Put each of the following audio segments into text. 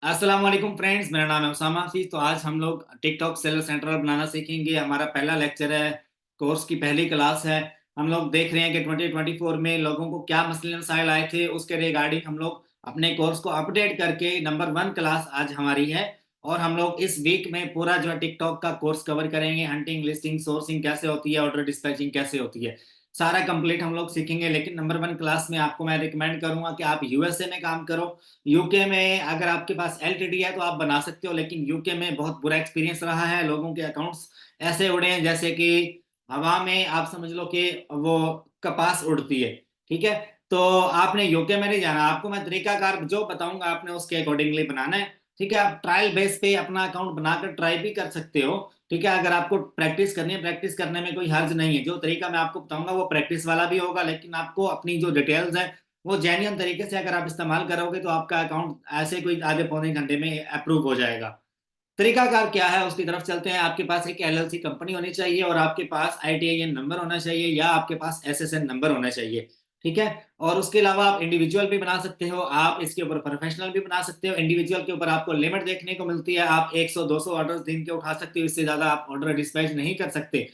अस्सलाम वालेकुम फ्रेंड्स, मेरा नाम है उसामा हफीज। तो आज हम लोग टिकटॉक सेलर सेंटर बनाना सीखेंगे। हमारा पहला लेक्चर है, कोर्स की पहली क्लास है। हम लोग देख रहे हैं कि 2024 में लोगों को क्या मसले मसाइल आए थे, उसके रिगार्डिंग हम लोग अपने कोर्स को अपडेट करके नंबर 1 क्लास आज हमारी है। और हम लोग इस वीक में पूरा जो है टिकटॉक का कोर्स कवर करेंगे। हंटिंग, लिस्टिंग, सोर्सिंग कैसे होती है, ऑर्डर डिस्पैचिंग कैसे होती है, सारा कंप्लीट हम लोग सीखेंगे। लेकिन नंबर 1 क्लास में आपको मैं रिकमेंड करूंगा कि आप यूएसए में काम करो। यूके में अगर आपके पास एलटीडी है तो आप बना सकते हो, लेकिन यूके में बहुत बुरा एक्सपीरियंस रहा है। लोगों के अकाउंट्स ऐसे उड़े हैं जैसे कि हवा में, आप समझ लो कि वो कपास उड़ती है। ठीक है, तो आपने यूके में नहीं जाना। आपको मैं तरीकाकार जो बताऊंगा आपने उसके अकॉर्डिंगली बनाना है। ठीक है, आप ट्रायल बेस पे अपना अकाउंट बनाकर ट्राई भी कर सकते हो। ठीक है, अगर आपको प्रैक्टिस करनी है, प्रैक्टिस करने में कोई हर्ज नहीं है। जो तरीका मैं आपको बताऊंगा वो प्रैक्टिस वाला भी होगा, लेकिन आपको अपनी जो डिटेल्स है वो जेन्युइन तरीके से अगर आप इस्तेमाल करोगे तो आपका अकाउंट ऐसे कोई आधे पौने घंटे में अप्रूव हो जाएगा। तरीकाकार क्या है उसकी तरफ चलते हैं। आपके पास एक एलएलसी कंपनी होनी चाहिए और आपके पास आईटीआईएन नंबर होना चाहिए या आपके पास एसएसएन नंबर होना चाहिए। ठीक है, और उसके अलावा आप इंडिविजुअल भी बना सकते हो, आप इसके ऊपर प्रोफेशनल भी बना सकते हो। इंडिविजुअल के ऊपर आपको लिमिट देखने को मिलती है, आप 100-200 ऑर्डर दिन के उठा सकते हो, इससे ज्यादा आप ऑर्डर डिस्पैच नहीं कर सकते।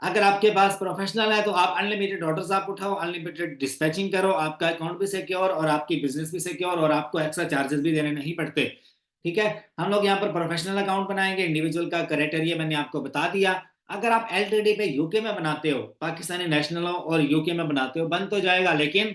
अगर आपके पास प्रोफेशनल है तो आप अनलिमिटेड ऑर्डर्स आप उठाओ, अनलिमिटेड डिस्पैचिंग करो, आपका अकाउंट भी सिक्योर और आपकी बिजनेस भी सिक्योर और आपको एक्स्ट्रा चार्जेस भी देने नहीं पड़ते। ठीक है, हम लोग यहाँ पर प्रोफेशनल अकाउंट बनाएंगे। इंडिविजुअल का क्राइटेरिया मैंने आपको बता दिया। अगर आप एलटीडी पे यूके में बनाते हो, पाकिस्तानी नेशनल हो और यूके में बनाते हो, बन तो जाएगा। लेकिन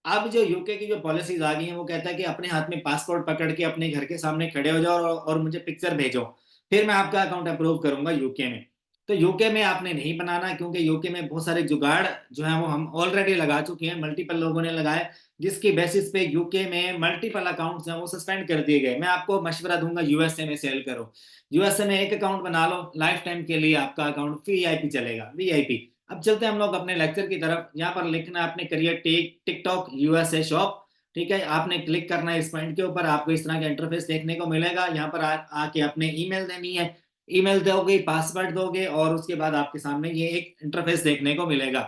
अब जो यूके की जो पॉलिसीज आ गई हैं वो कहता है कि अपने हाथ में पासपोर्ट पकड़ के अपने घर के सामने खड़े हो जाओ और मुझे पिक्चर भेजो, फिर मैं आपका अकाउंट अप्रूव करूंगा यूके में। तो यूके में आपने नहीं बनाना, क्योंकि यूके में बहुत सारे जुगाड़ जो है वो हम ऑलरेडी लगा चुके हैं, मल्टीपल लोगों ने लगाए, जिसकी बेसिस पे यूके में मल्टीपल अकाउंट्स हैं वो सस्पेंड कर दिए गए। मैं आपको मशवरा दूंगा यूएसए में सेल करो। यूएसए में एक अकाउंट बना लो, लाइफ टाइम के लिए आपका अकाउंट वीआईपी चलेगा, वीआईपी। अब चलते हैं हम लोग अपने लेक्चर की तरफ। यहाँ पर लिखना है अपने करियर टिकटॉक यूएसए शॉप। ठीक है, आपने क्लिक करना है इस पॉइंट के ऊपर, आपको इस तरह का इंटरफेस देखने को मिलेगा। यहाँ पर आके आपने ईमेल देनी है, ईमेल दोगे, पासवर्ड दोगे और उसके बाद आपके सामने ये एक इंटरफेस देखने को मिलेगा।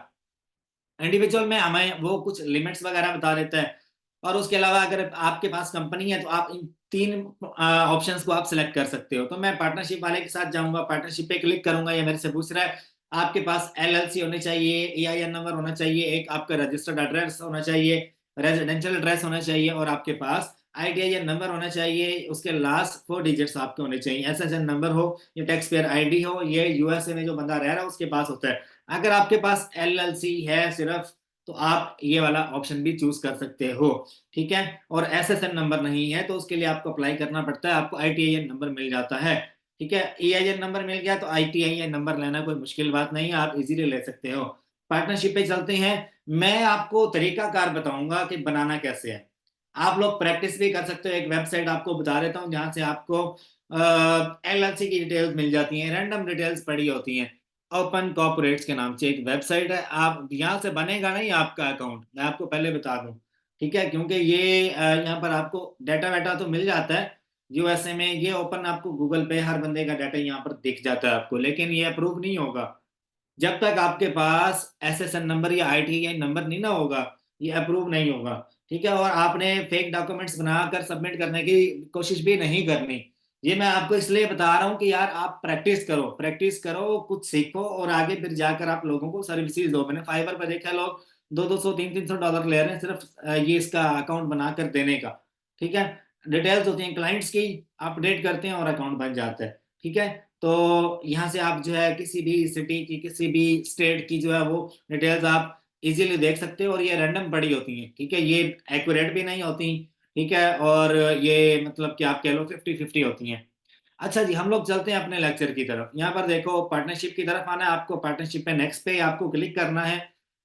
इंडिविजुअल में हमें वो कुछ लिमिट्स वगैरह बता देता है। और उसके अलावा अगर आपके पास कंपनी है तो आप इन 3 ऑप्शंस को आप सिलेक्ट कर सकते हो। तो मैं पार्टनरशिप वाले के साथ जाऊंगा, पार्टनरशिप पे क्लिक करूंगा। ये मेरे से पूछ रहा है आपके पास एलएलसी होनी चाहिए, एआईएन नंबर होना चाहिए, एक आपका रजिस्टर्ड एड्रेस होना चाहिए, रेजिडेंशियल एड्रेस होना चाहिए और आपके पास आईटीआईएन नंबर होना चाहिए। उसके लास्ट 4 डिजिट्स आपके होने चाहिए। एसएसएन नंबर हो, ये टैक्स पेयर आईडी हो, ये यूएसए में जो बंदा रह रहा है उसके पास होता है। अगर आपके पास एलएलसी है सिर्फ, तो आप ये वाला ऑप्शन भी चूज कर सकते हो। ठीक है, और एसएसएन नंबर नहीं है तो उसके लिए आपको अप्लाई करना पड़ता है, आपको आईटीआईएन नंबर मिल जाता है। ठीक है, एआईएन नंबर मिल गया तो आईटीआईएन नंबर लेना कोई मुश्किल बात नहीं है, आप इजीली ले सकते हो। पार्टनरशिप पे चलते हैं। मैं आपको तरीकाकार बताऊंगा कि बनाना कैसे है। आप लोग प्रैक्टिस भी कर सकते हो। एक वेबसाइट आपको बता देता हूँ जहां से आपको एलएलसी की डिटेल्स मिल जाती हैं, रैंडम डिटेल्स पड़ी होती हैं। ओपन कॉर्पोरेट्स के नाम से एक वेबसाइट है, आप यहाँ से बनेगा नहीं आपका अकाउंट, मैं आपको पहले बता दूं। ठीक है, क्योंकि ये यहाँ पर आपको डाटा वाटा तो मिल जाता है यूएसए में। ये ओपन आपको गूगल पे हर बंदे का डाटा यहाँ पर दिख जाता है आपको, लेकिन ये अप्रूव नहीं होगा जब तक आपके पास एसएसएन नंबर या आईटीआई नंबर नहीं ना होगा। ये अप्रूव नहीं होगा। ठीक है, और आपने फेक डॉक्यूमेंट्स बनाकर सबमिट करने की कोशिश भी नहीं करनी। ये मैं आपको इसलिए बता रहा हूँ कि यार आप प्रैक्टिस करो, प्रैक्टिस करो, कुछ सीखो और आगे फिर जाकर आप लोगों को सर्विसेज दो। मैंने फाइवर पर देखा लोग 200-200 300-300 डॉलर ले रहे हैं सिर्फ ये इसका अकाउंट बनाकर देने का। ठीक है, डिटेल्स होती हैं क्लाइंट्स की, अपडेट करते हैं और अकाउंट बन जाता है। ठीक है, तो यहाँ से आप जो है किसी भी सिटी की, किसी भी स्टेट की जो है वो डिटेल्स आप इजीली देख सकते हो। और ये रैंडम पड़ी होती हैं, ठीक है, ये एक्यूरेट भी नहीं होती। ठीक है, और ये मतलब कि आप कह लो 50-50 होती हैं। अच्छा जी, हम लोग चलते हैं अपने लेक्चर की तरफ। यहाँ पर देखो पार्टनरशिप की तरफ आना है आपको, पार्टनरशिप पे नेक्स्ट पे आपको क्लिक करना है।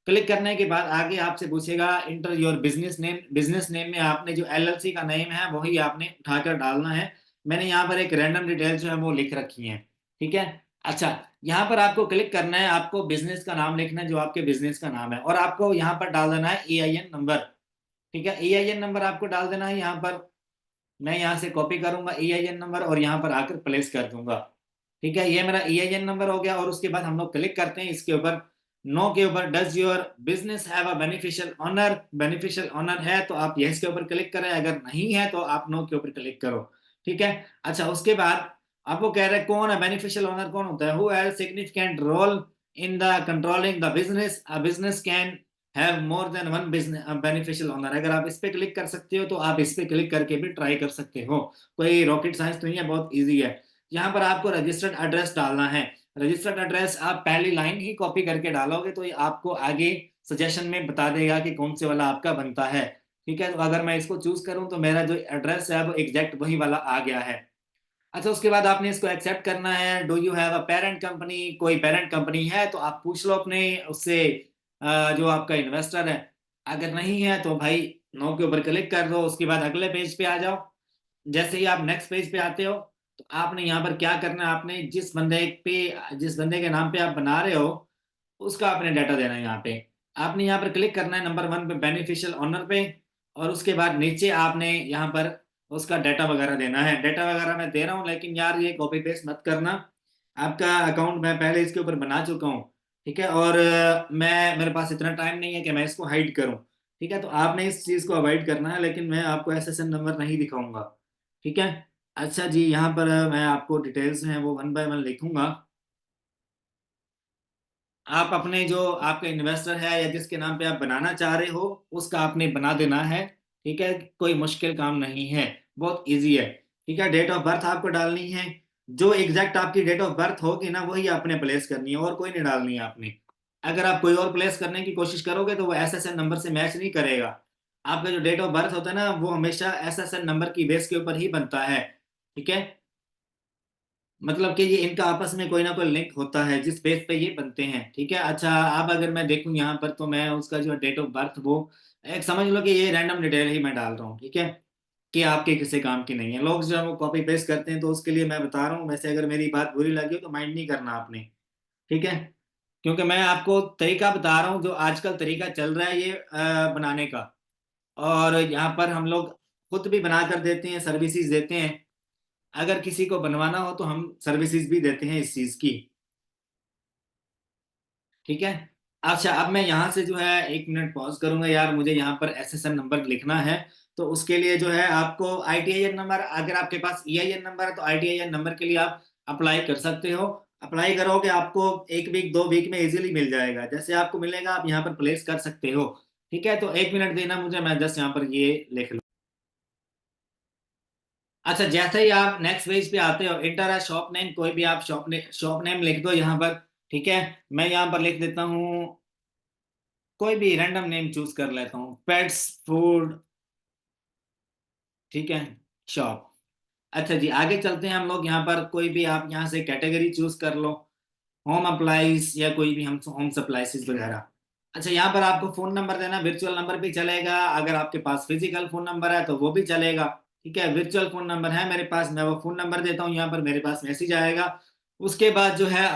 क्लिक करने के बाद आगे आपसे पूछेगा inter your business name. Business name में आपने जो एलएलसी का नेम है वही आपने उठाकर डालना है। मैंने यहाँ पर एक रैंडम डिटेल जो है वो लिख रखी है। ठीक है, अच्छा, यहाँ पर आपको क्लिक करना है, आपको बिजनेस का नाम लिखना है जो आपके बिजनेस का नाम है और आपको यहाँ पर डाल देना है एआईएन नंबर। ठीक है, एआईएन नंबर आपको डाल देना है यहाँ पर। मैं यहाँ से कॉपी करूंगा एआईएन नंबर और यहाँ पर आकर प्लेस कर दूंगा। ठीक है, ये मेरा एआईएन नंबर हो गया और उसके बाद हम लोग क्लिक करते हैं इसके ऊपर, नो के ऊपर। Does your business have a beneficial owner? Beneficial owner है तो आप यस के ऊपर क्लिक करें, अगर नहीं है तो आप नो के ऊपर क्लिक करो। ठीक है। अच्छा, उसके बाद आपको कह रहे हैं कौन है बेनिफिशियल ओनर, कौन होता है, who has significant role in the controlling the business, a business can have more than one business beneficial owner. अगर आप इस पे क्लिक कर सकते हो तो आप इस पे क्लिक करके भी ट्राई कर सकते हो, कोई रॉकेट साइंस तो नहीं है, बहुत इजी है। यहाँ पर आपको रजिस्टर्ड एड्रेस डालना है। रजिस्टर्ड एड्रेस आप पहली लाइन ही कॉपी करके डालोगे तो ये आपको आगे सजेशन में बता देगा कि कौन से वाला आपका बनता है। ठीक है, तो अगर मैं इसको चूज करूं तो मेरा जो एड्रेस है वो एग्जैक्ट वही वाला आ गया है। अच्छा, उसके बाद आपने इसको एक्सेप्ट करना है। Do you have a parent company, कोई पेरेंट कंपनी है तो आप पूछ लो अपने उससे, जो आपका इन्वेस्टर है। अगर नहीं है तो भाई नो के ऊपर क्लिक कर दो। उसके बाद अगले पेज पे आ जाओ। जैसे ही आप नेक्स्ट पेज पे आते हो तो आपने यहाँ पर क्या करना है, आपने जिस बंदे के नाम पे आप बना रहे हो उसका आपने डाटा देना है। यहाँ पे आपने यहाँ पर क्लिक करना है नंबर 1 पे बेनिफिशियल ओनर पे, और उसके बाद नीचे आपने यहाँ पर उसका डाटा वगैरह देना है। डाटा वगैरह मैं दे रहा हूँ, लेकिन यार ये कॉपी पेस्ट मत करना। आपका अकाउंट मैं पहले इसके ऊपर बना चुका हूँ। ठीक है, और मेरे पास इतना टाइम नहीं है कि मैं इसको हाइड करूँ। ठीक है, तो आपने इस चीज़ को अवॉइड करना है, लेकिन मैं आपको एसएसएन नंबर नहीं दिखाऊंगा। ठीक है। अच्छा जी, यहाँ पर मैं आपको डिटेल्स हैं वो वन बाय वन लिखूंगा। आप अपने जो आपका इन्वेस्टर है या जिसके नाम पे आप बनाना चाह रहे हो उसका आपने बना देना है। ठीक है, कोई मुश्किल काम नहीं है, बहुत इजी है। ठीक है, डेट ऑफ बर्थ आपको डालनी है। जो एग्जैक्ट आपकी डेट ऑफ बर्थ होगी ना वही आपने प्लेस करनी है, और कोई नहीं डालनी है आपने। अगर आप कोई और प्लेस करने की कोशिश करोगे तो वो एसएसएन नंबर से मैच नहीं करेगा। आपका जो डेट ऑफ बर्थ होता है ना वो हमेशा एसएसएन नंबर की बेस के ऊपर ही बनता है। ठीक है, मतलब कि ये इनका आपस में कोई ना कोई लिंक होता है जिस बेस पे ये बनते हैं। ठीक है। अच्छा, अब अगर मैं देखूं यहाँ पर तो मैं उसका जो डेट ऑफ बर्थ वो एक समझ लो कि ये रैंडम डिटेल ही मैं डाल रहा हूँ। ठीक है, कि आपके किसी काम की नहीं है। लोग जो है वो कॉपी पेस्ट करते हैं तो उसके लिए मैं बता रहा हूँ। वैसे अगर मेरी बात बुरी लगी हो तो माइंड नहीं करना आपने। ठीक है, क्योंकि मैं आपको तरीका बता रहा हूँ जो आजकल तरीका चल रहा है ये बनाने का। और यहाँ पर हम लोग खुद भी बना कर देते हैं, सर्विसेज देते हैं। अगर किसी को बनवाना हो तो हम सर्विसेज भी देते हैं इस चीज की। ठीक है। अच्छा, अब मैं यहाँ से जो है 1 मिनट पॉज करूंगा यार, मुझे यहाँ पर एसएसएन नंबर लिखना है। तो उसके लिए जो है आपको आईटीआईएन नंबर, अगर आपके पास ईआईएन नंबर है तो आईटीआईएन नंबर के लिए आप अप्लाई कर सकते हो। अप्लाई करोगे आपको 1 वीक 2 वीक में इजीली मिल जाएगा। जैसे आपको मिलेगा आप यहाँ पर प्लेस कर सकते हो। ठीक है, तो 1 मिनट देना मुझे, मैं जस्ट यहाँ पर ये लिख लूँ। अच्छा, जैसे ही आप नेक्स्ट पेज पे आते हो इंटर है शॉप नेम, कोई भी आप शॉप नेम लिख दो यहाँ पर। ठीक है, मैं यहाँ पर लिख देता हूँ कोई भी रैंडम नेम चूज कर लेता हूँ, पेट्स फूड। ठीक है, शॉप। अच्छा जी, आगे चलते हैं हम लोग। यहाँ पर कोई भी आप यहाँ से कैटेगरी चूज कर लो, होम अप्लाइज या कोई भी हम होम सप्लाइज वगैरह। अच्छा, यहाँ पर आपको फोन नंबर देना, वर्चुअल नंबर भी चलेगा, अगर आपके पास फिजिकल फोन नंबर है तो वो भी चलेगा। ठीक है, वर्चुअल फोन नंबर है मेरे पास, मैं वो फोन नंबर देता हूँ। यहाँ पर मेरे पास मैसेज आएगा। उसके बाद जो है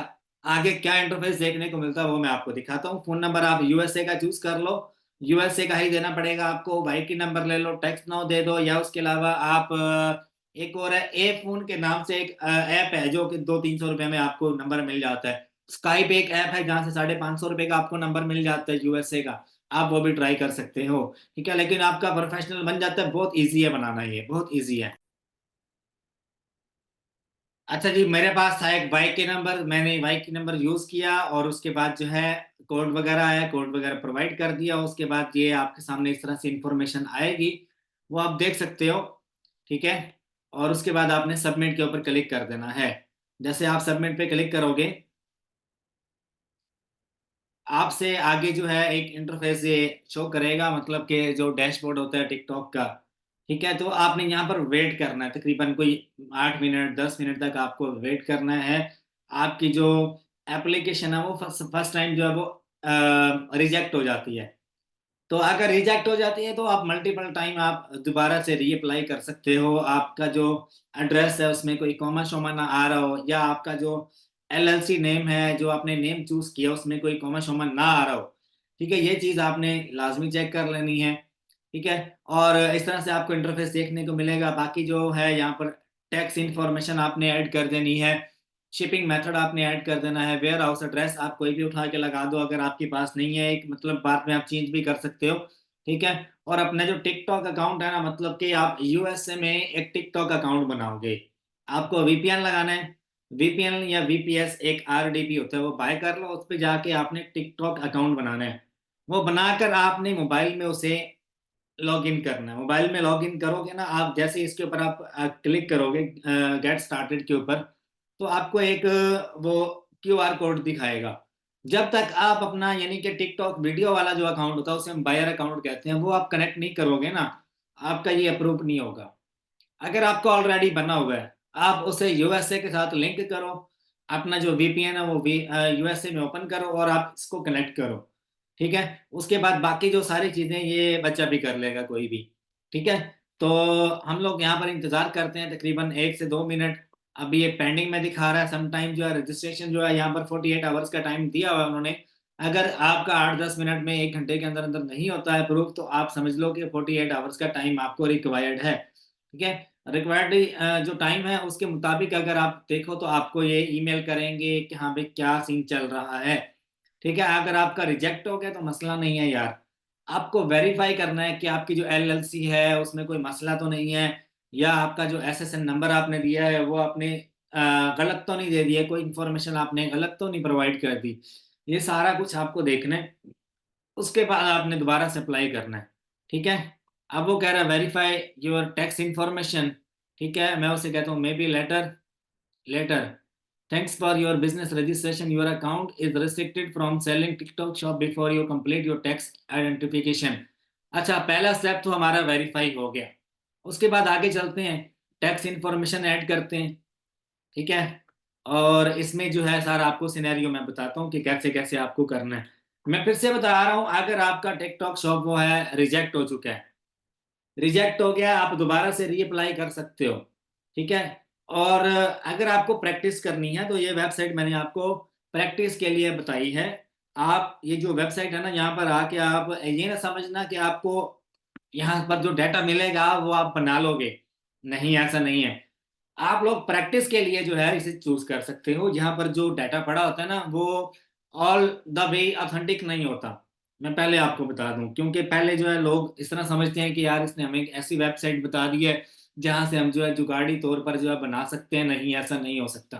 आगे क्या इंटरफेस देखने को मिलता है वो मैं आपको दिखाता हूँ। फोन नंबर आप यूएसए का चूज कर लो, यूएसए का ही देना पड़ेगा आपको। भाई की नंबर ले लो, टेक्स्ट नाउ दे दो, या उसके अलावा आप एक और है ए फोन के नाम से एक ऐप है जो कि 200-300 रुपए में आपको नंबर मिल जाता है। स्काइप एक ऐप है जहां से 550 रुपए का आपको नंबर मिल जाता है यूएसए का। आप वो भी ट्राई कर सकते हो। ठीक है, लेकिन आपका प्रोफेशनल बन जाता है, बहुत इजी है बनाना, ये बहुत इजी है। अच्छा जी, मेरे पास था एक बाइक के नंबर, मैंने बाइक के नंबर यूज किया और उसके बाद जो है कोड वगैरह आया, कोड वगैरह प्रोवाइड कर दिया। उसके बाद ये आपके सामने इस तरह से इंफॉर्मेशन आएगी, वो आप देख सकते हो। ठीक है, और उसके बाद आपने सबमिट के ऊपर क्लिक कर देना है। जैसे आप सबमिट पे क्लिक करोगे आपसे आगे जो है एक इंटरफेस ये शो करेगा, मतलब कि जो डैशबोर्ड होता है टिकटॉक का। ठीक है, तो आपने यहाँ पर वेट करना है तकरीबन कोई 8 मिनट 10 मिनट तक आपको वेट करना है। आपकी जो एप्लीकेशन है वो फर्स्ट टाइम जो है वो रिजेक्ट हो जाती है। तो अगर रिजेक्ट हो जाती है तो आप मल्टीपल टाइम आप दोबारा से रीअप्लाई कर सकते हो। आपका जो एड्रेस है उसमें कोई कॉमा शोमा ना आ रहा हो, या आपका जो एलएलसी नेम है जो आपने नेम चूज किया उसमें कोई कॉमा शोमा ना आ रहा हो। ठीक है, ये चीज आपने लाजमी चेक कर लेनी है। ठीक है, और इस तरह से आपको इंटरफेस देखने को मिलेगा। बाकी जो है यहाँ पर टैक्स इंफॉर्मेशन आपने ऐड कर देनी है, शिपिंग मेथड आपने ऐड कर देना है, वेयर हाउस एड्रेस आप कोई भी उठा के लगा दो, अगर आपके पास नहीं है एक मतलब बाद में आप चेंज भी कर सकते हो। ठीक है। और अपने जो टिकटॉक अकाउंट है ना, मतलब कि आप यूएसए में एक टिकटॉक अकाउंट बनाओगे, आपको वीपीएन लगाना है। वीपीएन या वीपीएस एक आरडीपी होता है, वो बाय कर लो। उस पर जाके आपने टिकटॉक अकाउंट बनाना है। वो बनाकर आपने मोबाइल में उसे लॉग इन करना है। मोबाइल में लॉग इन करोगे ना आप, जैसे इसके ऊपर आप क्लिक करोगे गेट स्टार्टेड के ऊपर, तो आपको एक वो क्यूआर कोड दिखाएगा। जब तक आप अपना यानी कि टिकटॉक वीडियो वाला जो अकाउंट होता है, उसे हम बायर अकाउंट कहते हैं, वो आप कनेक्ट नहीं करोगे ना, आपका ये अप्रूव नहीं होगा। अगर आपको ऑलरेडी बना हुआ है, आप उसे यूएसए के साथ लिंक करो। अपना जो वीपीएन है वो यूएसए में ओपन करो और आप इसको कनेक्ट करो। ठीक है। उसके बाद बाकी जो सारी चीजें ये बच्चा भी कर लेगा कोई भी। ठीक है। तो हम लोग यहाँ पर इंतजार करते हैं तकरीबन 1 से 2 मिनट। अभी ये पेंडिंग में दिखा रहा है। समटाइम जो है रजिस्ट्रेशन जो है यहाँ पर 48 आवर्स का टाइम दिया हुआ है उन्होंने। अगर आपका 8-10 मिनट में 1 घंटे के अंदर अंदर नहीं होता है प्रूफ, तो आप समझ लो कि 48 आवर्स का टाइम आपको रिक्वायर्ड है। ठीक है। रिक्वायर्ड जो टाइम है उसके मुताबिक अगर आप देखो तो आपको ये ईमेल करेंगे कि हाँ भाई क्या सीन चल रहा है। ठीक है। अगर आपका रिजेक्ट हो गया तो मसला नहीं है यार, आपको वेरीफाई करना है कि आपकी जो एलएलसी है उसमें कोई मसला तो नहीं है, या आपका जो एसएसएन नंबर आपने दिया है वो आपने गलत तो नहीं दे दिया, कोई इंफॉर्मेशन आपने गलत तो नहीं प्रोवाइड कर दी। ये सारा कुछ आपको देखना है। उसके बाद आपने दोबारा से अप्लाई करना है। ठीक है। अब वो कह रहा है वेरीफाई योर टैक्स इंफॉर्मेशन। ठीक है। मैं उसे कहता हूँ maybe letter. Letter thanks for your business registration, your account is restricted from selling TikTok shop before you complete your tax identification. अच्छा, पहला स्टेप तो हमारा वेरीफाई हो गया। उसके बाद आगे चलते हैं, टैक्स इंफॉर्मेशन ऐड करते हैं। ठीक है। और इसमें जो है सारा आपको सिनेरियो मैं बताता हूँ कि कैसे कैसे आपको करना है। मैं फिर से बता रहा हूँ, अगर आपका टिकटॉक शॉप वो है रिजेक्ट हो चुका है, रिजेक्ट हो गया, आप दोबारा से रीअप्लाई कर सकते हो। ठीक है। और अगर आपको प्रैक्टिस करनी है तो ये वेबसाइट मैंने आपको प्रैक्टिस के लिए बताई है। आप ये जो वेबसाइट है ना, यहाँ पर आके आप ये ना समझना कि आपको यहाँ पर जो डाटा मिलेगा वो आप बना लोगे। नहीं, ऐसा नहीं है। आप लोग प्रैक्टिस के लिए जो है इसे चूज कर सकते हो। यहाँ पर जो डाटा पड़ा होता है ना, वो ऑल द वे ऑथेंटिक नहीं होता। मैं पहले आपको बता दूं, क्योंकि पहले जो है लोग इस तरह समझते हैं कि यार इसने हमें एक ऐसी वेबसाइट बता दी है जहां से हम जो है जुगाड़ी तौर पर जो है बना सकते हैं। नहीं, ऐसा नहीं हो सकता।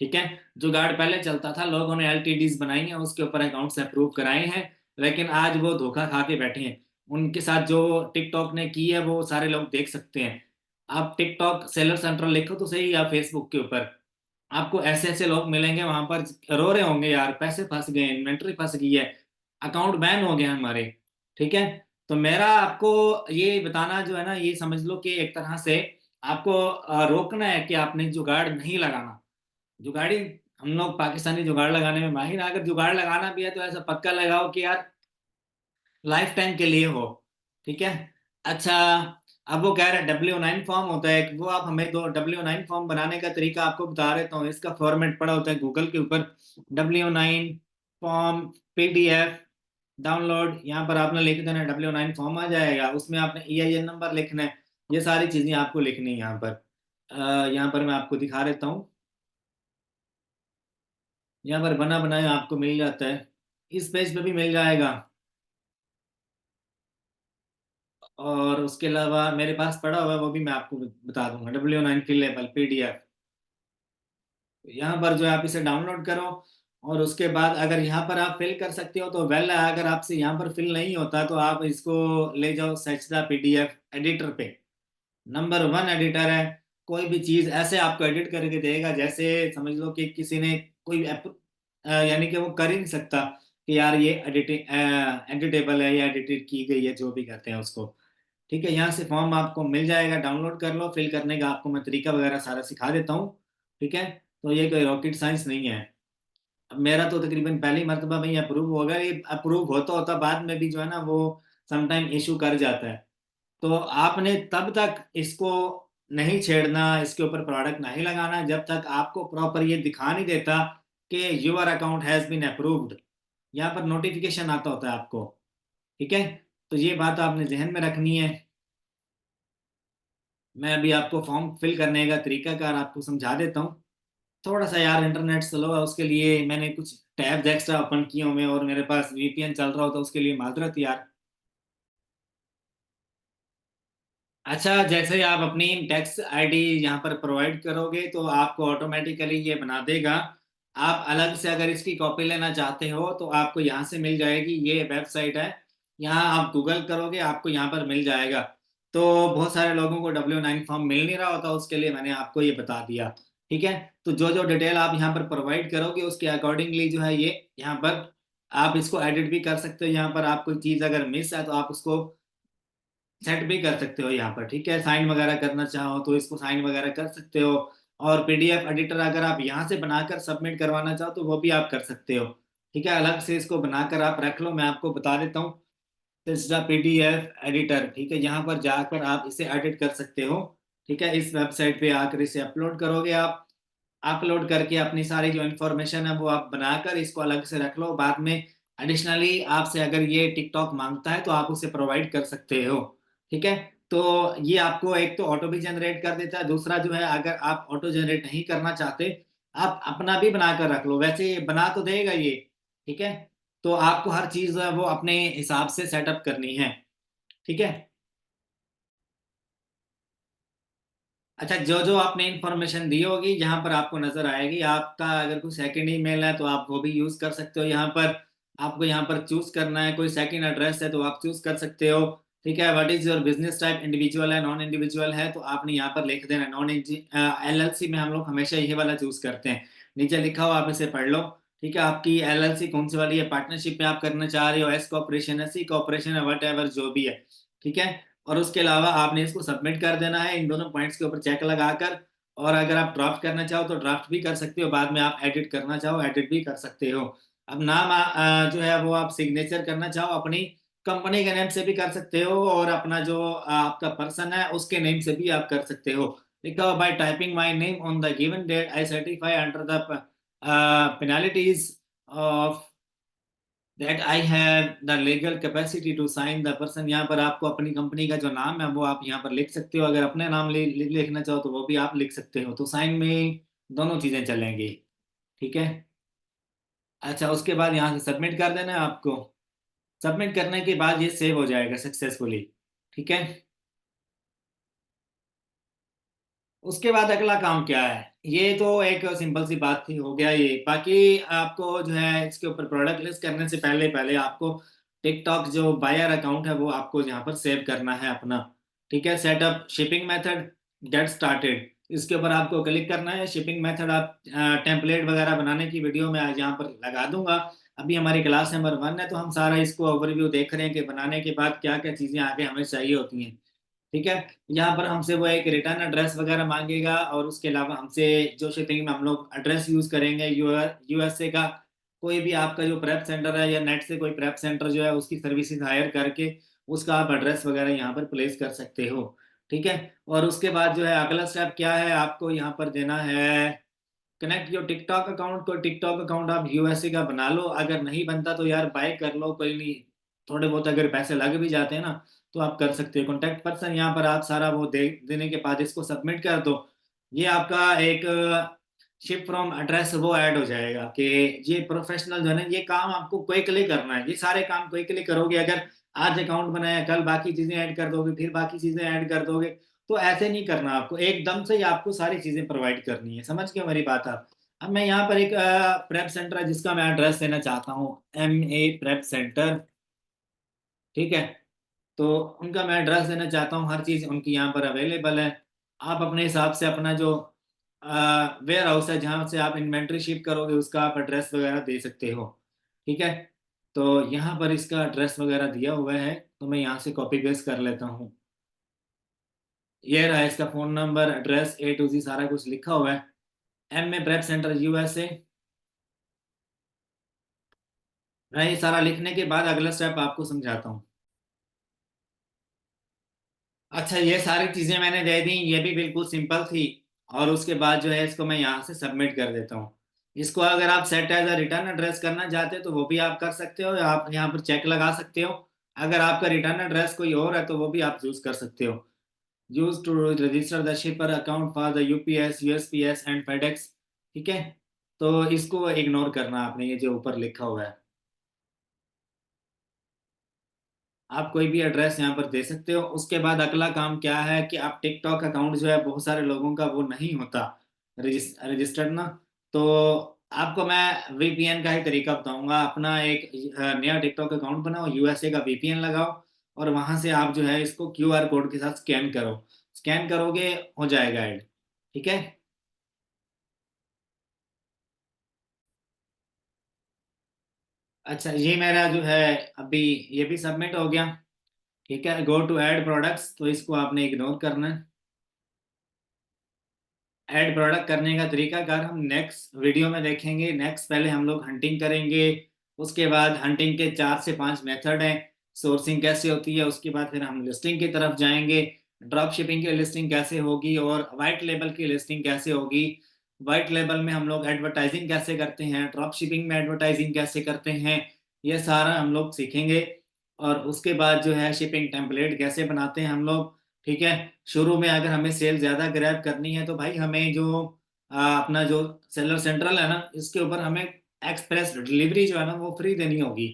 ठीक है। जुगाड़ पहले चलता था, लोगों ने एलटीडीज बनाई हैं, उसके ऊपर अकाउंट्स अप्रूव कराए हैं, लेकिन आज वो धोखा खा के बैठे हैं। उनके साथ जो टिकटॉक ने की है वो सारे लोग देख सकते हैं। आप टिकटॉक सेलर सेंट्रल लिखो तो सही, या फेसबुक के ऊपर, आपको ऐसे ऐसे लोग मिलेंगे वहां पर रो रहे होंगे यार पैसे फंस गए, इन्वेंट्री फंस गई है, अकाउंट बैन हो गए हमारे। ठीक है। तो मेरा आपको ये बताना जो है ना, ये समझ लो कि एक तरह से आपको रोकना है कि आपने जुगाड़ नहीं लगाना। जुगाड़ी, हम लोग पाकिस्तानी जुगाड़ लगाने में माहिर हैं। अगर जुगाड़ लगाना भी है तो ऐसा पक्का लगाओ कि यार लाइफ टाइम के लिए हो। ठीक है। अच्छा, अब वो कह रहे हैं W9 फॉर्म होता है एक, वो आप हमें दो। W9 फॉर्म बनाने का तरीका आपको बता देता हूँ। इसका फॉर्मेट पड़ा होता है गूगल के ऊपर, W9 फॉर्म PDF डाउनलोड। यहाँ पर आपने लिख देना W9 फॉर्म, आ जाएगा। उसमें आपने EIN नंबर लिखना है। ये सारी चीजें आपको लिखनी है यहाँ पर। यहाँ पर मैं आपको दिखा देता हूँ। यहाँ पर बना बनाया आपको मिल जाता है, इस पेज पे भी मिल जाएगा। और उसके अलावा मेरे पास पड़ा हुआ है, वो भी मैं आपको बता दूंगा। W9 फिलेबल PDF, यहाँ पर जो है आप इसे डाउनलोड करो। और उसके बाद अगर यहाँ पर आप फिल कर सकते हो तो वेल है। अगर आपसे यहाँ पर फिल नहीं होता तो आप इसको ले जाओ सचदा PDF एडिटर पे। नंबर 1 एडिटर है। कोई भी चीज ऐसे आपको एडिट करके देगा जैसे समझ लो कि किसी ने कोई यानी कि वो कर ही नहीं सकता कि यार ये एडिटेबल है या एडिटेड की गई है, जो भी कहते हैं उसको। ठीक है। यहाँ से फॉर्म आपको मिल जाएगा, डाउनलोड कर लो। फिल करने का आपको मैं तरीका वगैरह सारा सिखा देता हूँ। ठीक है। तो ये कोई रॉकेट साइंस नहीं है। अब मेरा तो तकरीबन पहली मरतबा में ही अप्रूव होगा। ये अप्रूव होता होता बाद में भी जो है ना वो समटाइम इशू कर जाता है। तो आपने तब तक इसको नहीं छेड़ना, इसके ऊपर प्रोडक्ट नहीं लगाना जब तक आपको प्रॉपर ये दिखा नहीं देता कि your account has been approved. यहाँ पर नोटिफिकेशन आता होता है आपको। ठीक है। तो ये बात आपने जहन में रखनी है। मैं अभी आपको फॉर्म फिल करने का तरीका कार आपको समझा देता हूँ। थोड़ा सा यार इंटरनेट स्लो है, उसके लिए मैंने कुछ टैब्स एक्स्ट्रा ओपन किए हुए हैं और मेरे पास VPN चल रहा होता है, उसके लिए माजरत यार। अच्छा, जैसे आप अपनी टैक्स आईडी यहाँ पर प्रोवाइड करोगे तो आपको ऑटोमेटिकली ये बना देगा। आप अलग से अगर इसकी कॉपी लेना चाहते हो तो आपको यहाँ से मिल जाएगी, ये वेबसाइट है। यहाँ आप गूगल करोगे आपको यहाँ पर मिल जाएगा। तो बहुत सारे लोगों को W9 फॉर्म मिल नहीं रहा होता, उसके लिए मैंने आपको ये बता दिया। ठीक है। तो जो जो डिटेल आप यहाँ पर प्रोवाइड करोगे उसके अकॉर्डिंगली जो है ये यहाँ पर आप इसको एडिट भी कर सकते हो। यहाँ पर आप कोई चीज़ अगर मिस है तो आप उसको सेट भी कर सकते हो यहाँ पर। ठीक है, साइन वगैरह करना चाहो तो इसको साइन वगैरह कर सकते हो। और पीडीएफ एडिटर अगर आप यहाँ से बनाकर सबमिट करवाना चाहो तो वो भी आप कर सकते हो। ठीक है, अलग से इसको बनाकर आप रख लो, मैं आपको बता देता हूँ। This the PDF editor. ठीक है, यहाँ पर जाकर आप इसे एडिट कर सकते हो। ठीक है, इस वेबसाइट पे आकर इसे अपलोड करोगे आप। अपलोड करके अपनी सारी जो इन्फॉर्मेशन है वो आप बनाकर इसको अलग से रख लो। बाद में एडिशनली आपसे अगर ये टिकटॉक मांगता है तो आप उसे प्रोवाइड कर सकते हो। ठीक है। तो ये आपको एक तो ऑटो भी जनरेट कर देता है, दूसरा जो है अगर आप ऑटो जनरेट नहीं करना चाहते आप अपना भी बनाकर रख लो, वैसे ये बना तो देगा ये। ठीक है। तो आपको हर चीज वो अपने हिसाब से सेटअप करनी है। ठीक है। अच्छा, जो जो आपने इंफॉर्मेशन दी होगी यहाँ पर आपको नजर आएगी। आपका अगर कोई सेकंड ईमेल है तो आप वो भी यूज कर सकते हो यहाँ पर। आपको यहाँ पर चूज करना है, कोई सेकंड एड्रेस है तो आप चूज कर सकते हो। ठीक है, what is your business type, individual है नॉन इंडिविजुअल है तो आपने यहाँ पर लिख देना नॉन एलएलसी में। हम लोग हमेशा ये वाला चूज करते हैं। नीचे लिखा हो, आप इसे पढ़ लो। ठीक है, आपकी एलएलसी कौन सी वाली है, पार्टनरशिप में आप करना चाह रहे हो, एस कॉर्पोरेशन है, सी कॉर्पोरेशन है, वट एवर जो भी है। ठीक है। और उसके अलावा आपने इसको सबमिट कर देना है इन दोनों पॉइंट्स के ऊपर चेक लगाकर। और अगर आप ड्राफ्ट करना चाहो तो ड्राफ्ट भी कर सकते हो, बाद में आप एडिट करना चाहो एडिट भी कर सकते हो। अब नाम जो है वो आप सिग्नेचर करना चाहो अपनी कंपनी के नेम से भी कर सकते हो, और अपना जो आपका पर्सन है उसके नेम से भी आप कर सकते हो। लिखा हो, by typing my name on the given date I certify under the penalties of that I have the legal capacity to sign the person. यहाँ पर आपको अपनी कंपनी का जो नाम है वो आप यहाँ पर लिख सकते हो। अगर अपने नाम लिखना चाहो तो वो भी आप लिख सकते हो। तो साइन में दोनों चीजें चलेंगी। ठीक है। अच्छा, उसके बाद यहाँ से सबमिट कर देना है आपको। सबमिट करने के बाद ये सेव हो जाएगा सक्सेसफुली। ठीक है। उसके बाद अगला काम क्या है, ये तो एक सिंपल सी बात थी, हो गया ये। बाकी आपको जो है इसके ऊपर प्रोडक्ट लिस्ट करने से पहले पहले आपको टिकटॉक जो बायर अकाउंट है वो आपको यहाँ पर सेव करना है अपना। ठीक है, setup shipping method, get started, इसके ऊपर आपको क्लिक करना है। शिपिंग मेथड आप टेम्पलेट वगैरह बनाने की वीडियो में आज यहाँ पर लगा दूंगा। अभी हमारी क्लास नंबर 1 है तो हम सारा इसको ओवरव्यू देख रहे हैं कि बनाने के बाद क्या क्या चीजें आगे हमें चाहिए होती हैं। ठीक है। यहाँ पर हमसे वो एक रिटर्न एड्रेस वगैरह मांगेगा, और उसके अलावा हमसे जो शिपिंग में हम लोग एड्रेस यूज करेंगे यूएसए का कोई भी आपका जो प्रेप सेंटर है या नेट से कोई प्रेप सेंटर जो है उसकी सर्विसेज हायर करके उसका आप एड्रेस वगैरह यहाँ पर प्लेस कर सकते हो। ठीक है। और उसके बाद जो है अगला स्टेप क्या है, आपको यहाँ पर देना है कनेक्ट योर टिकटॉक अकाउंट। को टिकटॉक अकाउंट आप यूएसए का बना लो, अगर नहीं बनता तो यार बाय कर लो, कोई नहीं। थोड़े बहुत अगर पैसे लग भी जाते हैं ना तो आप कर सकते हो। कॉन्टैक्ट पर्सन यहाँ पर आप सारा वो दे देने के बाद इसको सबमिट कर दो। ये आपका एक शिप फ्रॉम एड्रेस वो ऐड हो जाएगा कि ये प्रोफेशनल जो है ना, ये काम आपको क्विकली करना है। ये सारे काम क्विकली करोगे, अगर आज अकाउंट बनाया कल बाकी चीजें ऐड कर दोगे फिर बाकी चीजें ऐड कर दोगे तो ऐसे नहीं करना। आपको एकदम से ही आपको सारी चीजें प्रोवाइड करनी है। समझ गए मेरी बात आप। अब मैं यहाँ पर एक प्रेप सेंटर है जिसका मैं एड्रेस देना चाहता हूँ, MA प्रेप सेंटर। ठीक है। तो उनका मैं एड्रेस देना चाहता हूँ, हर चीज़ उनकी यहाँ पर अवेलेबल है। आप अपने हिसाब से अपना जो वेयर हाउस है जहाँ से आप इन्वेंट्री शिप करोगे उसका आप एड्रेस वगैरह दे सकते हो। ठीक है। तो यहाँ पर इसका एड्रेस वगैरह दिया हुआ है तो मैं यहाँ से कॉपी पेस्ट कर लेता हूँ। ये रहा इसका phone number address A to Z सारा कुछ लिखा हुआ है। MA prep centre USA। मैं ये सारा लिखने के बाद अगला स्टेप आपको समझाता हूँ। अच्छा, ये सारी चीजें मैंने दे दी, ये भी बिल्कुल सिंपल थी। और उसके बाद जो है इसको मैं यहाँ से सबमिट कर देता हूँ। इसको अगर आप set as a return address करना चाहते हो तो वो भी आप कर सकते हो, या आप यहाँ पर चेक लगा सकते हो। अगर आपका रिटर्न एड्रेस कोई और है तो वो भी आप चूज कर सकते हो। Use to register the shipper account for the UPS USPS and FedEx। ठीक है। तो इसको इग्नोर करना आपने, ये जो ऊपर लिखा हुआ है। आप कोई भी एड्रेस यहाँ पर दे सकते हो। उसके बाद अगला काम क्या है कि आप टिकटॉक अकाउंट जो है बहुत सारे लोगों का वो नहीं होता रजिस्टर्ड ना, तो आपको मैं वीपीएन का ही तरीका बताऊंगा। अपना एक नया टिकटॉक अकाउंट बनाओ, यूएसए का वीपीएन लगाओ और वहां से आप जो है इसको क्यूआर कोड के साथ स्कैन करो। स्कैन करोगे हो जाएगा ऐड। ठीक है। अच्छा, ये मेरा जो है अभी ये भी सबमिट हो गया। ठीक है, गो टू ऐड प्रोडक्ट्स, तो इसको आपने इग्नोर करना है। ऐड प्रोडक्ट करने का तरीकाकार हम नेक्स्ट वीडियो में देखेंगे। नेक्स्ट पहले हम लोग हंटिंग करेंगे। उसके बाद हंटिंग के 4 से 5 मेथड हैं। सोर्सिंग कैसे होती है, उसके बाद फिर हम लिस्टिंग की तरफ जाएंगे। ड्रॉप शिपिंग की लिस्टिंग कैसे होगी और वाइट लेबल की लिस्टिंग कैसे होगी। वाइट लेबल में हम लोग एडवर्टाइजिंग कैसे करते हैं, ड्रॉप शिपिंग में एडवर्टाइजिंग कैसे करते हैं, ये सारा हम लोग सीखेंगे। और उसके बाद जो है शिपिंग टेम्पलेट कैसे बनाते हैं हम लोग। ठीक है। शुरू में अगर हमें सेल ज्यादा ग्रैब करनी है तो भाई हमें जो अपना जो सेलर सेंट्रल है ना, इसके ऊपर हमें एक्सप्रेस डिलीवरी जो है ना वो फ्री देनी होगी,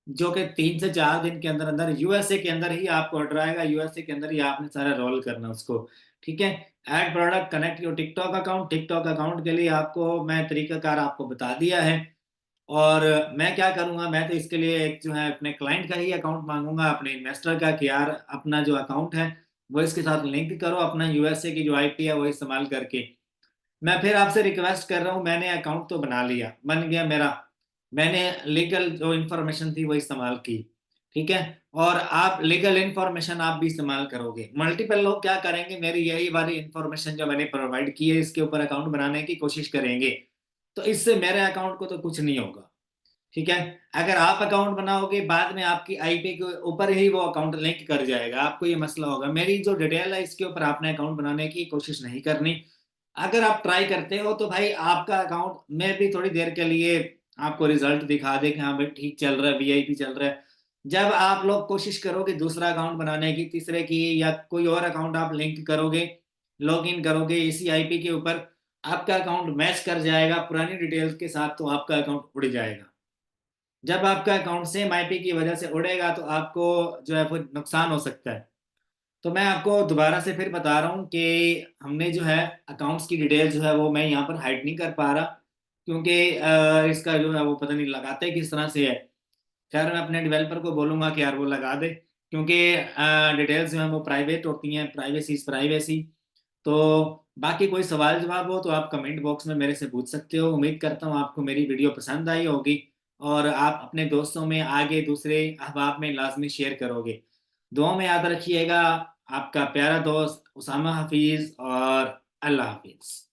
जो कि 3 से 4 दिन के अंदर अंदर यूएसए के अंदर ही आपको ऑर्डर आएगा, यूएसए के अंदर ही आपने सारा रोल करना उसको। ठीक है। Add product connect your TikTok account. TikTok account के लिए आपको मैं तरीकाकार आपको बता दिया है। और मैं क्या करूंगा, मैं तो इसके लिए एक जो है अपने क्लाइंट का ही अकाउंट मांगूंगा, अपने इन्वेस्टर का, कि यार अपना जो अकाउंट है वो इसके साथ लिंक करो, अपना यूएसए की जो आईपी है वो इस्तेमाल करके। मैं फिर आपसे रिक्वेस्ट कर रहा हूँ, मैंने अकाउंट तो बना लिया, बन गया मेरा, मैंने लीगल जो इंफॉर्मेशन थी वो इस्तेमाल की। ठीक है। और आप लीगल इंफॉर्मेशन आप भी इस्तेमाल करोगे, मल्टीपल लोग क्या करेंगे, मेरी यही वाली इंफॉर्मेशन जो मैंने प्रोवाइड की है इसके ऊपर अकाउंट बनाने की कोशिश करेंगे, तो इससे मेरे अकाउंट को तो कुछ नहीं होगा। ठीक है। अगर आप अकाउंट बनाओगे बाद में आपकी आईपी के ऊपर ही वो अकाउंट लिंक कर जाएगा, आपको ये मसला होगा। मेरी जो डिटेल है इसके ऊपर आपने अकाउंट बनाने की कोशिश नहीं करनी। अगर आप ट्राई करते हो तो भाई आपका अकाउंट में भी थोड़ी देर के लिए आपको रिजल्ट दिखा दे कि हाँ भाई ठीक चल रहा है, वीआईपी चल रहा है। जब आप लोग कोशिश करोगे दूसरा अकाउंट बनाने की, तीसरे की, या कोई और अकाउंट आप लिंक करोगे, लॉग इन करोगे इसी आईपी के ऊपर, आपका अकाउंट मैच कर जाएगा पुरानी डिटेल्स के साथ, तो आपका अकाउंट उड़ जाएगा। जब आपका अकाउंट सेम आईपी की वजह से उड़ेगा तो आपको जो है वो नुकसान हो सकता है। तो मैं आपको दोबारा से फिर बता रहा हूँ कि हमने जो है अकाउंट्स की डिटेल जो है वो मैं यहाँ पर हाइड नहीं कर पा रहा, क्योंकि इसका जो है वो पता नहीं लगाते किस तरह से है। खैर मैं अपने डेवलपर को बोलूंगा कि यार वो लगा दे, क्योंकि डिटेल्स जो है वो प्राइवेट होती हैं, प्राइवेसी इज प्राइवेसी। तो बाकी कोई सवाल जवाब हो तो आप कमेंट बॉक्स में मेरे से पूछ सकते हो। उम्मीद करता हूँ आपको मेरी वीडियो पसंद आई होगी और आप अपने दोस्तों में आगे दूसरे अहबाब में लाजमी शेयर करोगे। दुआ में याद रखिएगा। आपका प्यारा दोस्त उसामा हफीज, और अल्लाह हाफिज।